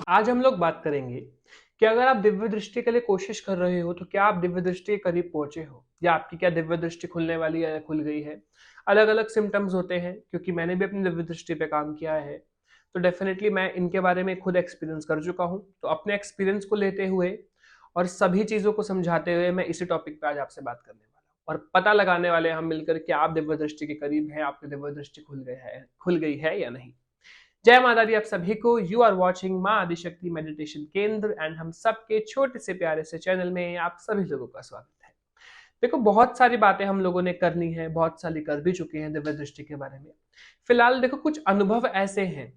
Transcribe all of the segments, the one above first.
आज हम लोग बात करेंगे कि अगर आप दिव्य दृष्टि के लिए कोशिश कर रहे हो तो क्या आप दिव्य दृष्टि के करीब पहुंचे हो या आपकी क्या दिव्य दृष्टि खुलने वाली है या खुल गई है। अलग अलग सिम्टम्स होते हैं क्योंकि मैंने भी अपनी दिव्य दृष्टि पे काम किया है। तो डेफिनेटली मैं इनके बारे में खुद एक्सपीरियंस कर चुका हूँ, तो अपने एक्सपीरियंस को लेते हुए और सभी चीज़ों को समझाते हुए मैं इसी टॉपिक पे आज आपसे बात करने वाला हूँ और पता लगाने वाले हैं हम मिलकर कि आप दिव्य दृष्टि के करीब हैं, आपकी दिव्य दृष्टि खुल गई है या नहीं। जय माता दी आप सभी को। यू आर वॉचिंग माँ आदिशक्ति मेडिटेशन केंद्र एंड हम सबके छोटे से प्यारे से चैनल में आप सभी लोगों का स्वागत है। देखो, बहुत सारी बातें हम लोगों ने करनी है, बहुत सारी कर भी चुके हैं दिव्य दृष्टि के बारे में। फिलहाल देखो, कुछ अनुभव ऐसे हैं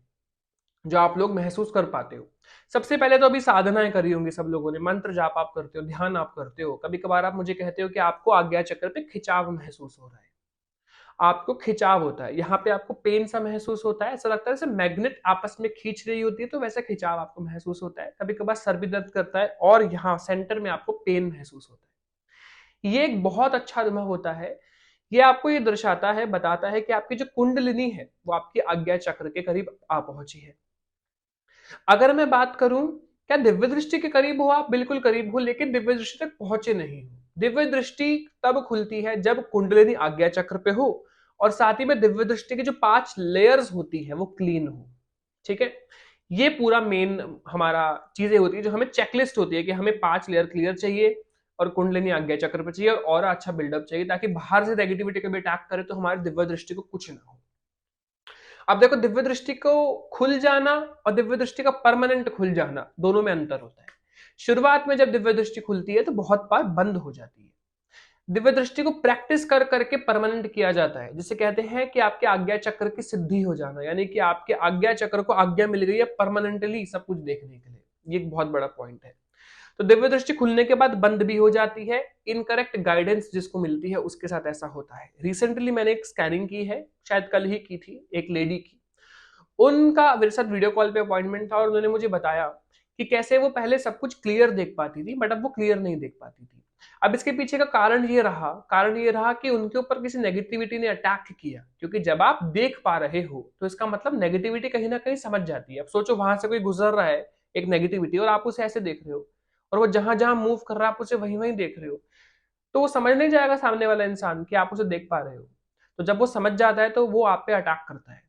जो आप लोग महसूस कर पाते हो। सबसे पहले तो अभी साधनाएं करी होंगी सब लोगों ने, मंत्र जाप आप करते हो, ध्यान आप करते हो। कभी कभार आप मुझे कहते हो कि आपको आज्ञा चक्र पे खिंचाव महसूस हो रहा है, आपको खिंचाव होता है, यहाँ पे आपको पेन सा महसूस होता है, ऐसा लगता है जैसे मैग्नेट आपस में खींच रही होती है, तो वैसा खिंचाव आपको महसूस होता है। कभी कभार सर भी दर्द करता है और यहाँ सेंटर में आपको पेन महसूस होता है। ये एक बहुत अच्छा अनुभव होता है। ये आपको ये दर्शाता है, बताता है कि आपकी जो कुंडलिनी है वो आपकी आज्ञा चक्र के करीब आ पहुंची है। अगर मैं बात करूं, क्या दिव्य दृष्टि के करीब हो आप? बिल्कुल करीब हो, लेकिन दिव्य दृष्टि तक पहुंचे नहीं हो। दिव्य दृष्टि तब खुलती है जब कुंडलिनी आज्ञा चक्र पे हो और साथ ही में दिव्य दृष्टि की जो 5 लेयर्स होती है वो क्लीन हो। ठीक है, ये पूरा मेन हमारा चीजें होती है, जो हमें चेकलिस्ट होती है कि हमें 5 लेयर क्लियर चाहिए और कुंडलिनी आज्ञा चक्र पे चाहिए और अच्छा बिल्डअप चाहिए, ताकि बाहर से नेगेटिविटी कभी अटैक करे तो हमारी दिव्य दृष्टि को कुछ ना हो। अब देखो, दिव्य दृष्टि को खुल जाना और दिव्य दृष्टि का परमानेंट खुल जाना, दोनों में अंतर होता है। शुरुआत में जब दिव्य दृष्टि खुलती है तो बहुत बार बंद हो जाती है। दिव्य दृष्टि को प्रैक्टिस कर करके परमानेंट किया जाता है, जिसे कहते हैं कि आपके आज्ञा चक्र की सिद्धि हो जाना, यानी कि आपके आज्ञा चक्र को आज्ञा मिल गई है परमानेंटली सब कुछ देखने के लिए। ये एक बहुत बड़ा पॉइंट है। तो दिव्य दृष्टि खुलने के बाद बंद भी हो जाती है। इनकरेक्ट गाइडेंस जिसको मिलती है उसके साथ ऐसा होता है। रिसेंटली मैंने एक स्कैनिंग की है, शायद कल ही की थी, एक लेडी की। उनका मेरे साथ वीडियो कॉल पे अपॉइंटमेंट था और उन्होंने मुझे बताया कि कैसे वो पहले सब कुछ क्लियर देख पाती थी, बट अब वो क्लियर नहीं देख पाती थी। अब इसके पीछे का कारण ये रहा कि उनके ऊपर किसी नेगेटिविटी ने अटैक किया, क्योंकि जब आप देख पा रहे हो तो इसका मतलब नेगेटिविटी कहीं ना कहीं समझ जाती है। अब सोचो, वहां से कोई गुजर रहा है एक नेगेटिविटी और आप उसे ऐसे देख रहे हो और वो जहां जहां मूव कर रहा है आप उसे वहीं वहीं देख रहे हो, तो वो समझ नहीं जाएगा सामने वाला इंसान कि आप उसे देख पा रहे हो। तो जब वो समझ जाता है तो वो आप पे अटैक करता है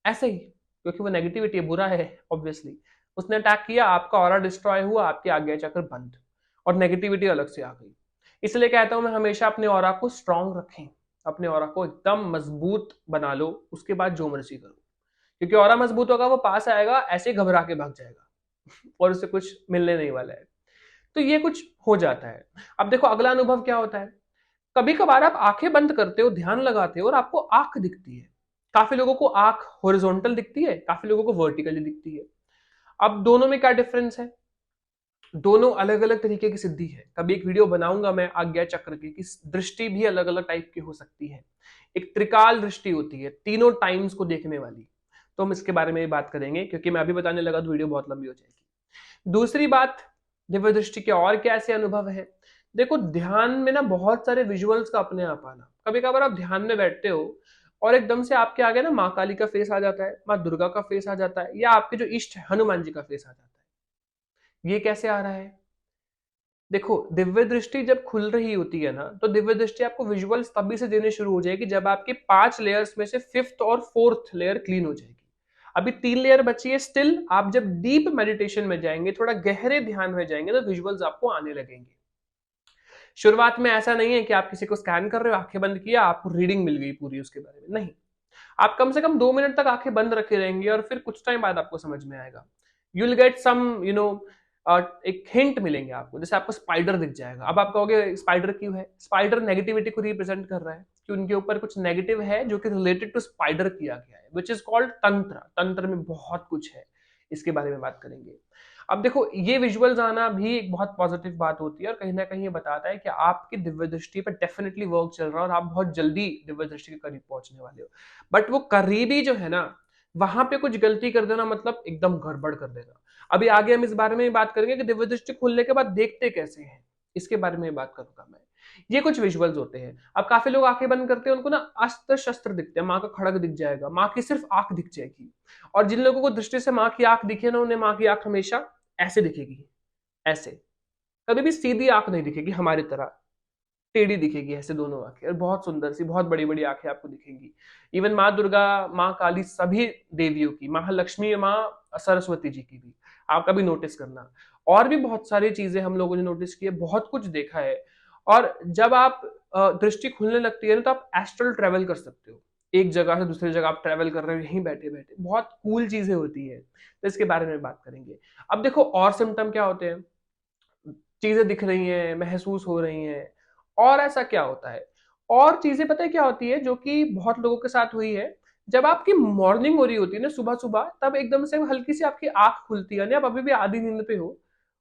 ऐसे ही, क्योंकि वो नेगेटिविटी है, बुरा है ऑब्वियसली। उसने अटैक किया, आपका ऑरा डिस्ट्रॉय हुआ, आपकी आज्ञा चक्र बंद और नेगेटिविटी अलग से आ गई। इसलिए कहता हूं मैं, हमेशा अपने ऑरा को स्ट्रांग रखें, अपने ऑरा को एकदम मजबूत बना लो, उसके बाद जो मर्जी करो। क्योंकि ऑरा मजबूत होगा, वो पास आएगा ऐसे ही घबरा के भाग जाएगा और उसे कुछ मिलने नहीं वाला है। तो ये कुछ हो जाता है। अब देखो, अगला अनुभव क्या होता है। कभी कभार आप आंखें बंद करते हो, ध्यान लगाते हो और आपको आंख दिखती है। काफी लोगों को आंख हॉरिजॉन्टल दिखती है, काफी लोगों को वर्टिकली दिखती है। अब दोनों में क्या डिफरेंस है? दोनों अलग अलग तरीके की सिद्धि है। कभी एक वीडियो बनाऊंगा मैं आज्ञा चक्र की, कि दृष्टि भी अलग अलग टाइप की हो सकती है। एक त्रिकाल दृष्टि होती है, तीनों टाइम्स को देखने वाली। तो हम इसके बारे में भी बात करेंगे, क्योंकि मैं अभी बताने लगा तो वीडियो बहुत लंबी हो जाएगी। दूसरी बात, दिव्य दृष्टि के और क्या ऐसे अनुभव है। देखो, ध्यान में ना बहुत सारे विजुअल्स का अपने आप आना। कभी कभार आप ध्यान में बैठते हो और एकदम से आपके आगे ना माँ काली का फेस आ जाता है, माँ दुर्गा का फेस आ जाता है, या आपके जो इष्ट है हनुमान जी का फेस आ जाता है। ये कैसे आ रहा है? देखो, दिव्य दृष्टि जब खुल रही होती है ना, तो दिव्य दृष्टि आपको विजुअल्स तभी से देने शुरू हो जाएगी जब आपकी 5 लेयर्स में से 5th और 4th लेयर क्लीन हो जाएगी। अभी 3 लेयर बची है स्टिल। आप जब डीप मेडिटेशन में जाएंगे, थोड़ा गहरे ध्यान में जाएंगे, तो विजुअल्स आपको आने लगेंगे। शुरुआत में ऐसा नहीं है कि आप किसी को स्कैन कर रहे हो, आंखें बंद किया, आपको रीडिंग मिल गई पूरी उसके बारे में, नहीं। आप कम से कम 2 मिनट तक आंखें बंद रखे रहेंगे और फिर कुछ टाइम बाद आपको समझ में आएगा। यू विल गेट सम एक हिंट मिलेंगे आपको, जैसे आपको स्पाइडर दिख जाएगा। अब आप कहोगे स्पाइडर क्यों है? स्पाइडर नेगेटिविटी को रिप्रेजेंट कर रहा है कि उनके ऊपर कुछ नेगेटिव है जो कि रिलेटेड टू स्पाइडर किया गया है, विच इज कॉल्ड तंत्र। तंत्र में बहुत कुछ है, इसके बारे में बात करेंगे। अब देखो, ये विजुअल्स आना भी एक बहुत पॉजिटिव बात होती है और कहीं ना कहीं ये बताता है कि आपकी दिव्य दृष्टि पर डेफिनेटली वर्क चल रहा है और आप बहुत जल्दी दिव्य दृष्टि के करीब पहुंचने वाले हो। बट वो करीबी जो है ना, वहां पे कुछ गलती कर देना मतलब एकदम गड़बड़ कर देना। अभी आगे हम इस बारे में बात करेंगे कि दिव्य दृष्टि खुलने के बाद देखते कैसे हैं, इसके बारे में बात करूंगा मैं। ये कुछ विजुअल्स होते हैं। अब काफी लोग आंखें बंद करते हैं, उनको ना अस्त्र शस्त्र दिखते हैं, माँ का खड़ग दिख जाएगा, माँ की सिर्फ आंख दिख जाएगी। और जिन लोगों को दृष्टि से माँ की आंख दिखे ना, उन्हें माँ की आंख हमेशा ऐसे दिखेगी, ऐसे, कभी भी सीधी आंख नहीं दिखेगी हमारी तरह, टेढ़ी दिखेगी ऐसे दोनों आंखें, और बहुत सुंदर सी बहुत बड़ी बड़ी आंखें आपको दिखेंगी। इवन माँ दुर्गा, माँ काली, सभी देवियों की, महालक्ष्मी, माँ सरस्वती जी की भी आप कभी नोटिस करना। और भी बहुत सारी चीजें हम लोगों ने नोटिस की है, बहुत कुछ देखा है। और जब आप दृष्टि खुलने लगती है ना, तो आप एस्ट्रल ट्रेवल कर सकते हो, एक जगह से दूसरी जगह आप ट्रेवल कर रहे हो यहीं बैठे बैठे, बहुत कूल चीजें होती है, तो इसके बारे में बात करेंगे। अब देखो और सिम्टम क्या होते हैं, चीजें दिख रही हैं, महसूस हो रही हैं, और ऐसा क्या होता है, और चीजें पता है क्या होती है जो कि बहुत लोगों के साथ हुई है, जब आपकी मॉर्निंग हो रही होती है ना सुबह सुबह, तब एकदम से हल्की सी आपकी आंख खुलती है, यानी आप अभी भी आधी नींद पे हो,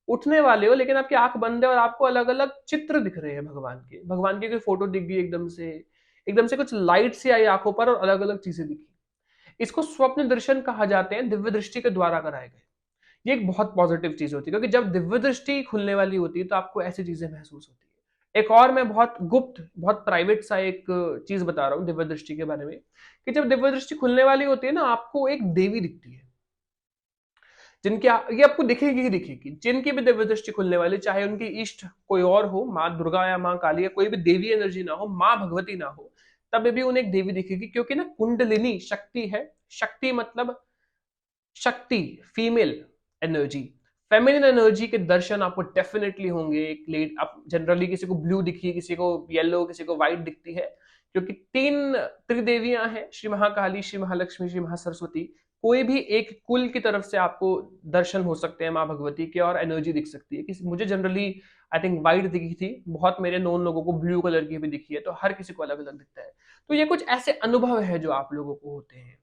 उठने वाले हो, लेकिन आपकी आंख बंद है और आपको अलग अलग चित्र दिख रहे हैं भगवान के, भगवान की कोई फोटो दिख गई एकदम से कुछ लाइट सी आई आंखों पर और अलग अलग चीजें दिखी। इसको स्वप्न दर्शन कहा जाते हैं, दिव्य दृष्टि के द्वारा कराए गए। ये एक बहुत पॉजिटिव चीज होती है, क्योंकि जब दिव्य दृष्टि खुलने वाली होती है तो आपको ऐसी चीजें महसूस होती है। एक और मैं बहुत गुप्त, बहुत प्राइवेट सा एक चीज बता रहा हूँ दिव्य दृष्टि के बारे में, कि जब दिव्य दृष्टि खुलने वाली होती है ना, आपको एक देवी दिखती है, जिनकी ये आपको दिखेगी ही दिखेगी, जिनकी भी दिव्य दृष्टि खुलने वाली, चाहे उनकी इष्ट कोई और हो, माँ दुर्गा या माँ काली या कोई भी देवी एनर्जी ना हो, माँ भगवती ना हो, तब भी उन्हें एक देवी दिखेगी, क्योंकि ना कुंडलिनी शक्ति है। शक्ति मतलब शक्ति, फीमेल एनर्जी, फेमिनिन एनर्जी के दर्शन आपको डेफिनेटली होंगे। एक लेट आप जनरली किसी को ब्लू दिखी, किसी को येलो, किसी को व्हाइट दिखती है, क्योंकि तीन त्रिदेवियां हैं, श्री महाकाली, श्री महालक्ष्मी, श्री महासरस्वती। कोई भी एक कुल की तरफ से आपको दर्शन हो सकते हैं माँ भगवती के, और एनर्जी दिख सकती है। किसी मुझे जनरली आई थिंक व्हाइट दिखी थी, बहुत मेरे नोन लोगों को ब्लू कलर की भी दिखी है, तो हर किसी को अलग अलग दिखता है। तो ये कुछ ऐसे अनुभव है जो आप लोगों को होते हैं,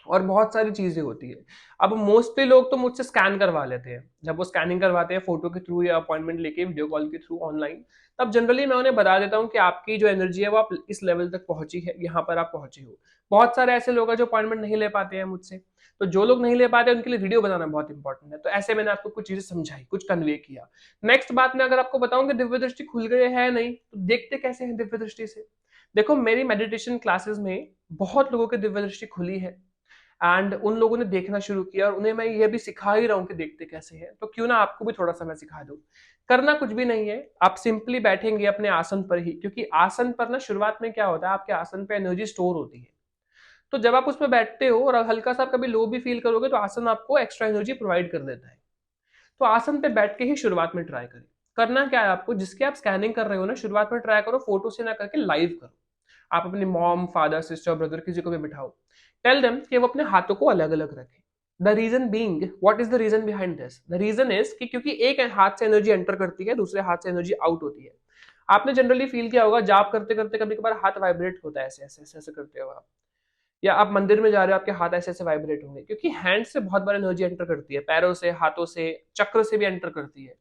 और बहुत सारी चीजें होती है। अब मोस्टली लोग तो मुझसे स्कैन करवा लेते हैं, जब वो स्कैनिंग करवाते हैं फोटो के थ्रू या अपॉइंटमेंट लेके वीडियो कॉल के थ्रू ऑनलाइन, तब जनरली मैं उन्हें बता देता हूँ कि आपकी जो एनर्जी है वो आप इस लेवल तक पहुंची है, यहाँ पर आप पहुंचे हो। बहुत सारे ऐसे लोग हैं जो अपॉइंटमेंट नहीं ले पाते हैं मुझसे, तो जो लोग नहीं ले पाते उनके लिए वीडियो बनाना बहुत इंपॉर्टेंट है। तो ऐसे मैंने आपको कुछ चीजें समझाई, कुछ कन्वे किया। नेक्स्ट बात मैं अगर आपको बताऊं कि दिव्य दृष्टि खुल गए है नहीं, तो देखते कैसे हैं दिव्य दृष्टि से। देखो मेरी मेडिटेशन क्लासेस में बहुत लोगों की दिव्य दृष्टि खुली है, एंड उन लोगों ने देखना शुरू किया, और उन्हें मैं ये भी सिखा ही रहा हूँ कि देखते कैसे हैं, तो क्यों ना आपको भी थोड़ा सा मैं सिखा दूं। करना कुछ भी नहीं है, आप सिंपली बैठेंगे अपने आसन पर ही, क्योंकि आसन पर ना शुरुआत में क्या होता है, आपके आसन पे एनर्जी स्टोर होती है। तो जब आप उसमें बैठते हो और हल्का सा कभी लो भी फील करोगे, तो आसन आपको एक्स्ट्रा एनर्जी प्रोवाइड कर देता है। तो आसन पे बैठ के ही शुरुआत में ट्राई करें। करना क्या है आपको, जिसके आप स्कैनिंग कर रहे हो ना, शुरुआत में ट्राई करो फोटो से ना करके लाइव करो। आप अपने मॉम, फादर, सिस्टर, ब्रदर, किसी को भी बिठाओ, टेल देम कि वो अपने हाथों को अलग अलग रखें। The reason being, what is the reason behind this, the reason is कि क्योंकि एक हाथ से एनर्जी एंटर करती है, दूसरे हाथ से एनर्जी आउट होती है। आपने जनरली फील किया होगा, जाप करते करते कभी कभार हाथ वाइब्रेट होता है, ऐसे ऐसे ऐसे ऐसे करते हो आप, या आप मंदिर में जा रहे हो, आपके हाथ ऐसे ऐसे वाइब्रेट होंगे, क्योंकि हैंड से बहुत बार एनर्जी एंटर करती है, पैरों से, हाथों से, चक्र से भी एंटर करती है।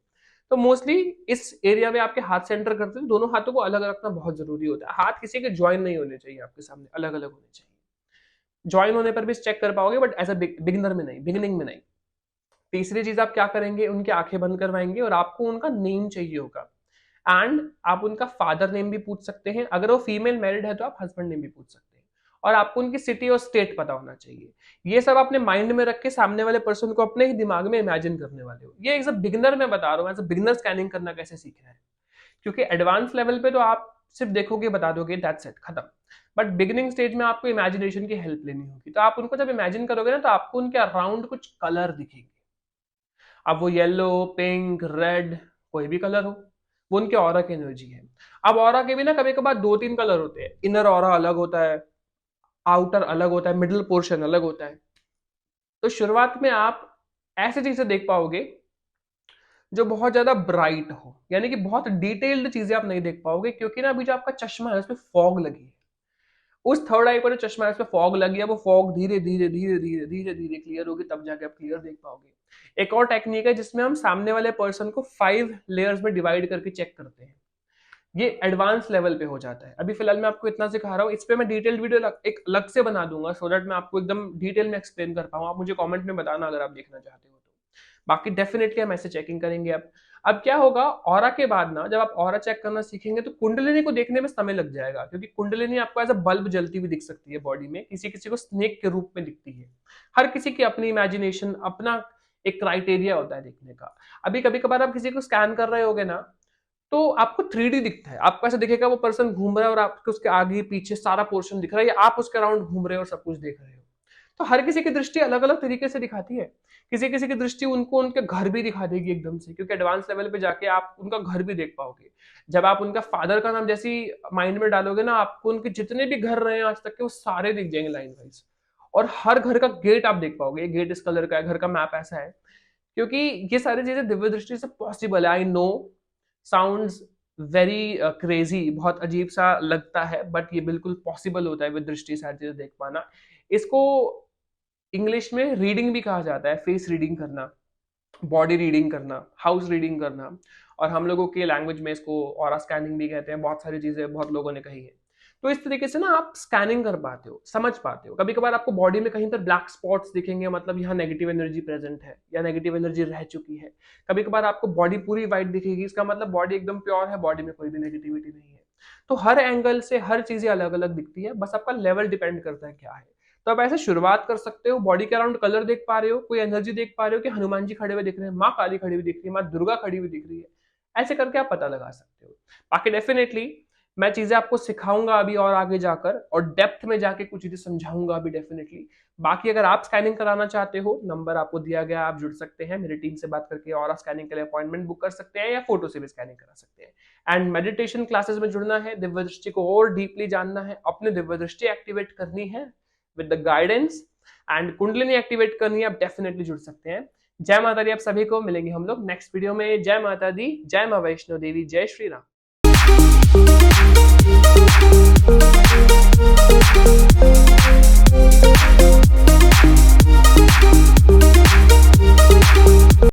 तो मोस्टली इस एरिया में आपके हाथ से एंटर करते हैं, तो दोनों हाथों को अलग रखना बहुत जरूरी होता है। हाथ किसी के ज्वाइन नहीं होने चाहिए, आपके सामने अलग अलग होने चाहिए। ज्वाइन होने पर भी चेक कर पाओगे, बट एज अ बिगिनर में नहीं, बिगिनिंग में नहीं। तीसरी चीज आप क्या करेंगे, उनकी आंखें बंद करवाएंगे, और आपको उनका नेम चाहिए होगा, एंड आप उनका फादर नेम भी पूछ सकते हैं, अगर वो फीमेल मैरिड है तो आप हस्बैंड नेम भी पूछ सकते हैं, और आपको उनकी सिटी और स्टेट पता होना चाहिए। ये सब अपने माइंड में रख के सामने वाले पर्सन को अपने ही दिमाग में इमेजिन करने वाले हो। ये एज अ बिगिनर में बता रहा हूँ, एज अ बिगिनर स्कैनिंग करना कैसे सीखना है, क्योंकि एडवांस लेवल पे तो आप सिर्फ देखोगे, बता दोगे, दैट्स इट, खत्म। बट बिगिनिंग स्टेज में आपको इमेजिनेशन की हेल्प लेनी होगी, तो आप उनको जब इमेजिन करोगे ना, तो आपको उनके अराउंड कुछ कलर दिखेंगे। अब वो येलो, पिंक, रेड, कोई भी कलर हो, वो उनके ऑरा की एनर्जी है। अब ऑरा के भी ना कभी कभार दो तीन कलर होते हैं, इनर ऑरा अलग होता है, आउटर अलग होता है, मिडिल पोर्शन अलग होता है। तो शुरुआत में आप ऐसी चीजें देख पाओगे जो बहुत ज्यादा ब्राइट हो, यानी कि बहुत डिटेल्ड चीजें आप नहीं देख पाओगे, क्योंकि ना अभी जो आपका चश्मा है उसमें फॉग लगी है। उस थर्ड आई पर जो चश्मा है उसमें फॉग लगी है, वो फॉग धीरे धीरे धीरे धीरे धीरे धीरे क्लियर होगी, तब जाके आप क्लियर देख पाओगे। एक और टेक्निक है जिसमें हम सामने वाले पर्सन को 5 लेयर्स में डिवाइड करके चेक करते हैं। ये एडवांस लेवल पे हो जाता है। अभी फिलहाल मैं आपको इतना सिखा रहा हूँ, इस पे मैं डिटेल्ड वीडियो एक अलग से बना दूंगा, सो दैट मैं आपको एकदम डिटेल में एक्सप्लेन कर पाऊँ। आप मुझे कमेंट में बताना अगर आप देखना चाहते हो तो। बाकी डेफिनेटली हम ऐसे चेकिंग करेंगे। अब क्या होगा, ऑरा के बाद ना, जब आप ऑरा चेक करना सीखेंगे तो कुंडलिनी को देखने में समय लग जाएगा, क्योंकि कुंडलिनी आपको एज अ बल्ब जलती हुई दिख सकती है बॉडी में, किसी किसी को स्नेक के रूप में दिखती है। हर किसी की अपनी इमेजिनेशन, अपना एक क्राइटेरिया होता है देखने का। अभी कभी कभार आप किसी को स्कैन कर रहे होगे ना, तो आपको 3D दिखता है, आपको ऐसा दिखेगा वो पर्सन घूम रहा है और आपको उसके आगे पीछे सारा पोर्शन दिख रहा है, या आप उसके अराउंड घूम रहे हो और सब कुछ देख रहे हो। तो हर किसी की दृष्टि अलग अलग तरीके से दिखाती है। किसी किसी की दृष्टि उनको उनके घर भी दिखा देगी एकदम से, क्योंकि एडवांस लेवल पे जाके आप उनका घर भी देख पाओगे। जब आप उनका फादर का नाम जैसी माइंड में डालोगे ना, आपको उनके जितने भी घर रहे हैं आज तक के, वो सारे दिख जाएंगे लाइन वाइज। और हर घर का गेट आप देख पाओगे, गेट इस कलर का है, घर का मैप ऐसा है। क्योंकि ये सारी चीजें दिव्य दृष्टि से पॉसिबल है। I know sounds very crazy, बहुत अजीब सा लगता है, बट ये बिल्कुल पॉसिबल होता है विद दृष्टि सारी चीजें देख पाना। इसको इंग्लिश में रीडिंग भी कहा जाता है, फेस रीडिंग करना, बॉडी रीडिंग करना, हाउस रीडिंग करना, और हम लोगों के लैंग्वेज में इसको ऑरा स्कैनिंग भी कहते हैं। बहुत सारी चीजें बहुत लोगों ने कही है। तो इस तरीके से ना आप स्कैनिंग कर पाते हो, समझ पाते हो। कभी कभार आपको बॉडी में कहीं पर ब्लैक स्पॉट्स दिखेंगे, मतलब यहाँ नेगेटिव एनर्जी प्रेजेंट है या नेगेटिव एनर्जी रह चुकी है। कभी कभार आपको बॉडी पूरी वाइट दिखेगी, इसका मतलब बॉडी एकदम प्योर है, बॉडी में कोई भी नेगेटिविटी नहीं है। तो हर एंगल से हर चीजें अलग अलग दिखती है, बस आपका लेवल डिपेंड करता है क्या है। तो आप ऐसे शुरुआत कर सकते हो, बॉडी के अराउंड कलर देख पा रहे हो, कोई एनर्जी देख पा रहे हो कि हनुमान जी खड़े हुए दिख रहे हैं, माँ काली खड़ी हुई दिख रही है, माँ दुर्गा खड़ी हुई दिख रही है, ऐसे करके आप पता लगा सकते हो। बाकी डेफिनेटली मैं चीजें आपको सिखाऊंगा अभी और आगे जाकर, और डेप्थ में जाके कुछ चीजें समझाऊंगा अभी डेफिनेटली। बाकी अगर आप स्कैनिंग कराना चाहते हो, नंबर आपको दिया गया, आप जुड़ सकते हैं मेरी टीम से बात करके, और स्कैनिंग के लिए अपॉइंटमेंट बुक कर सकते हैं, या फोटो से भी स्कैनिंग करा सकते हैं। एंड मेडिटेशन क्लासेस में जुड़ना है, दिव्य दृष्टि को और डीपली जानना है, अपने दिव्य दृष्टि एक्टिवेट करनी है with the guidance, and kundalini activate करनी है, आप डेफिनेटली जुड़ सकते हैं। जय माता दी। आप सभी को मिलेंगे हम लोग नेक्स्ट वीडियो में। जय माता दी, जय मां वैष्णो देवी, जय श्री राम।